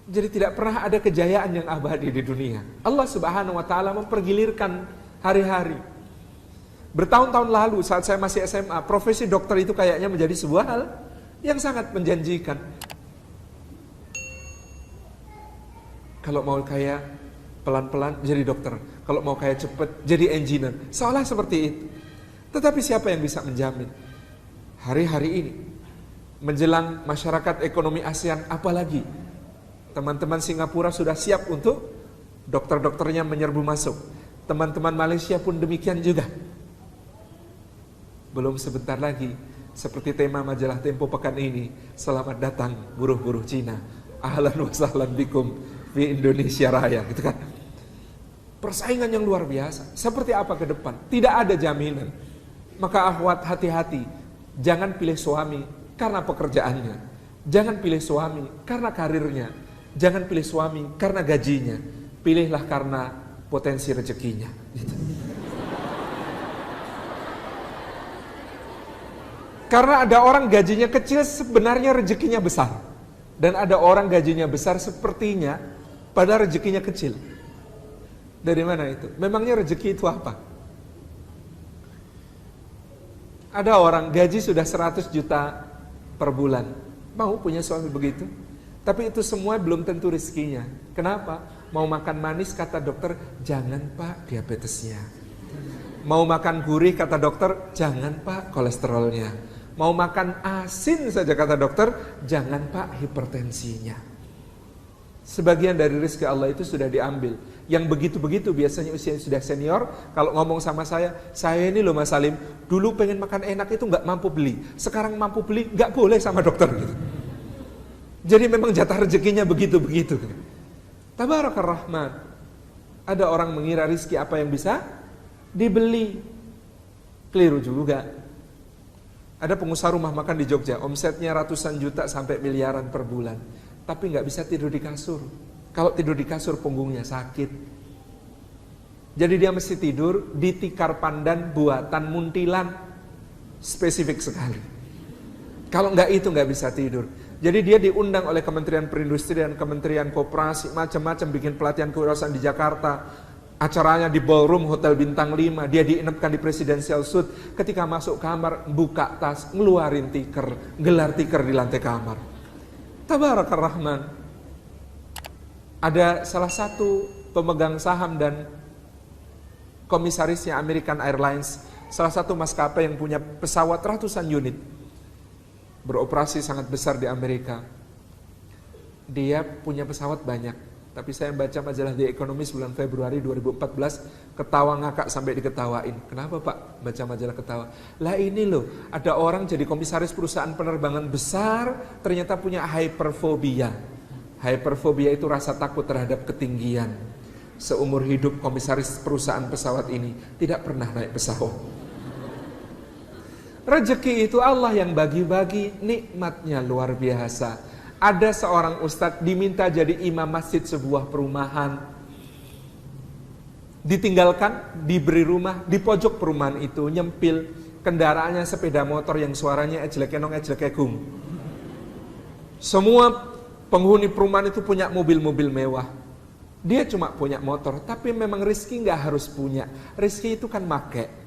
Jadi tidak pernah ada kejayaan yang abadi di dunia. Allah Subhanahu wa taala mempergilirkan hari-hari. Bertahun-tahun lalu saat saya masih SMA, profesi dokter itu kayaknya menjadi sebuah hal yang sangat menjanjikan. Kalau mau kaya pelan-pelan jadi dokter, kalau mau kaya cepat jadi engineer, seolah seperti itu. Tetapi siapa yang bisa menjamin? Hari-hari ini menjelang masyarakat ekonomi ASEAN, apalagi teman-teman Singapura sudah siap untuk dokter-dokternya menyerbu masuk. Teman-teman Malaysia pun demikian juga. Belum sebentar lagi, seperti tema majalah Tempo pekan ini, selamat datang buruh-buruh Cina. Ahlan wa sahlan bikum di Indonesia Raya, gitu kan. Persaingan yang luar biasa. Seperti apa ke depan? Tidak ada jaminan. Maka akhwat, hati-hati. Jangan pilih suami karena pekerjaannya. Jangan pilih suami karena karirnya. Jangan pilih suami karena gajinya. Pilihlah karena potensi rezekinya, gitu. Karena ada orang gajinya kecil sebenarnya rezekinya besar. Dan ada orang gajinya besar sepertinya padahal rezekinya kecil. Dari mana itu? Memangnya rezeki itu apa? Ada orang gaji sudah 100 juta per bulan. Mau punya suami begitu? Tapi itu semua belum tentu rezekinya. Kenapa? Mau makan manis kata dokter, jangan pak diabetesnya. Mau makan gurih kata dokter, jangan pak kolesterolnya. Mau makan asin saja kata dokter, jangan pak hipertensinya. Sebagian dari rezeki Allah itu sudah diambil. Yang begitu-begitu biasanya usia sudah senior, kalau ngomong sama saya ini loh Mas Salim, dulu pengen makan enak itu nggak mampu beli. Sekarang mampu beli, nggak boleh sama dokter gitu. Jadi memang jatah rezekinya begitu-begitu. Tabarakar Rahman. Ada orang mengira rizki apa yang bisa dibeli. Keliru juga. Ada pengusaha rumah makan di Jogja, omsetnya ratusan juta sampai miliaran per bulan. Tapi nggak bisa tidur di kasur. Kalau tidur di kasur punggungnya sakit. Jadi dia mesti tidur di tikar pandan buatan muntilan. Spesifik sekali. Kalau nggak itu nggak bisa tidur. Jadi dia diundang oleh Kementerian Perindustrian, Kementerian Koperasi, macam-macam bikin pelatihan kewirausahaan di Jakarta. Acaranya di ballroom Hotel Bintang 5, dia diinapkan di Presidential Suite. Ketika masuk kamar, buka tas, ngeluarin tiker, gelar tiker di lantai kamar. Tabarakar Rahman. Ada salah satu pemegang saham dan komisarisnya American Airlines, salah satu maskapai yang punya pesawat ratusan unit. Beroperasi sangat besar di Amerika. Dia punya pesawat banyak. Tapi saya baca majalah The Economist bulan Februari 2014, ketawa ngakak sampai diketawain. Kenapa Pak baca majalah ketawa? Lah ini loh, ada orang jadi komisaris perusahaan penerbangan besar, ternyata punya hyperphobia. Hyperphobia itu rasa takut terhadap ketinggian. Seumur hidup komisaris perusahaan pesawat ini tidak pernah naik pesawat. Rezeki itu Allah yang bagi-bagi, nikmatnya luar biasa. Ada seorang ustadz diminta jadi imam masjid sebuah perumahan. Ditinggalkan, diberi rumah, di pojok perumahan itu nyempil kendaraannya sepeda motor yang suaranya ejlek-enong ejlek-egung. Semua penghuni perumahan itu punya mobil-mobil mewah. Dia cuma punya motor, tapi memang rezeki nggak harus punya. Rezeki itu kan make.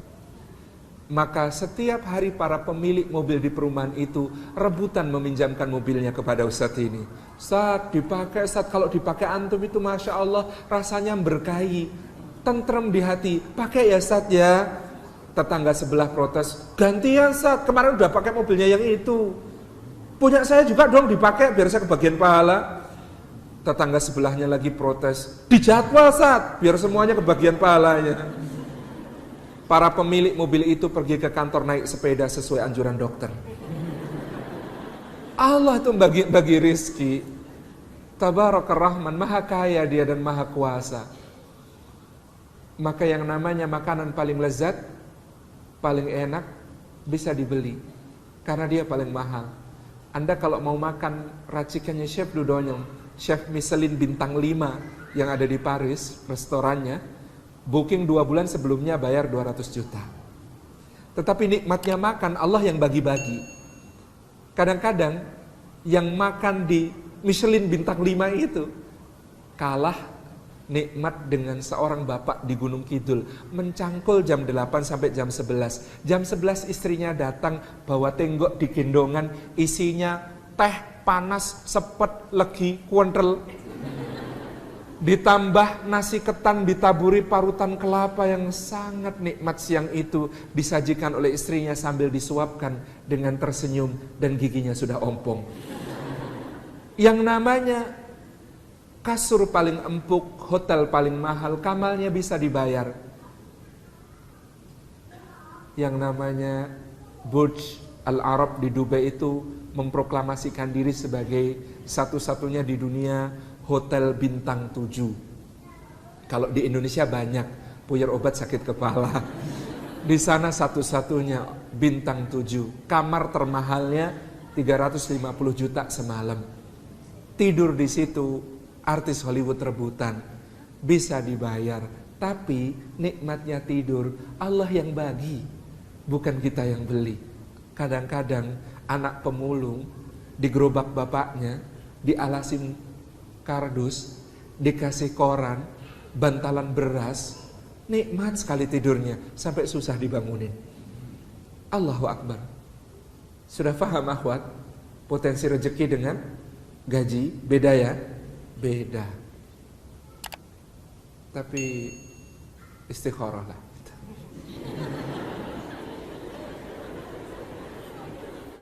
Maka setiap hari para pemilik mobil di perumahan itu rebutan meminjamkan mobilnya kepada ustadz ini. Ustadz dipakai, Ustadz kalau dipakai antum itu Masya Allah rasanya berkahi, tentrem di hati. Pakai ya Ustadz ya. Tetangga sebelah protes, gantian Ustadz, kemarin udah pakai mobilnya yang itu. Punya saya juga dong dipakai biar saya kebagian pahala. Tetangga sebelahnya lagi protes, dijadwal Ustadz, biar semuanya kebagian pahalanya. Para pemilik mobil itu pergi ke kantor naik sepeda sesuai anjuran dokter. Allah itu bagi rizki. Tabarakar Rahman, maha kaya dia dan maha kuasa. Maka yang namanya makanan paling lezat, paling enak, bisa dibeli. Karena dia paling mahal. Anda kalau mau makan racikannya Chef Dudonyong, Chef Michelin bintang 5 yang ada di Paris, restorannya, booking 2 bulan sebelumnya bayar 200 juta. Tetapi nikmatnya makan Allah yang bagi-bagi. Kadang-kadang yang makan di Michelin bintang 5 itu. Kalah nikmat dengan seorang bapak di Gunung Kidul, mencangkul jam 8 sampai jam 11. Jam 11 istrinya datang bawa tenggok di gendongan, isinya teh panas, sepet, legi, kuentel. Ditambah nasi ketan ditaburi parutan kelapa yang sangat nikmat. Siang itu disajikan oleh istrinya sambil disuapkan dengan tersenyum dan giginya sudah ompong. Yang namanya kasur paling empuk, hotel paling mahal, kamalnya bisa dibayar. Yang namanya Burj Al Arab di Dubai itu memproklamasikan diri sebagai satu-satunya di dunia hotel bintang 7. Kalau di Indonesia banyak, puyer obat sakit kepala. Di sana satu-satunya bintang 7. Kamar termahalnya 350 juta semalam. Tidur di situ artis Hollywood rebutan, bisa dibayar, tapi nikmatnya tidur Allah yang bagi, bukan kita yang beli. Kadang-kadang anak pemulung di gerobak bapaknya dialasin kardus, dikasih koran, bantalan beras, nikmat sekali tidurnya sampai susah dibangunin. Allahu Akbar. Sudah paham akhwat? Potensi rezeki dengan gaji beda ya? Beda. Tapi istikharah lah.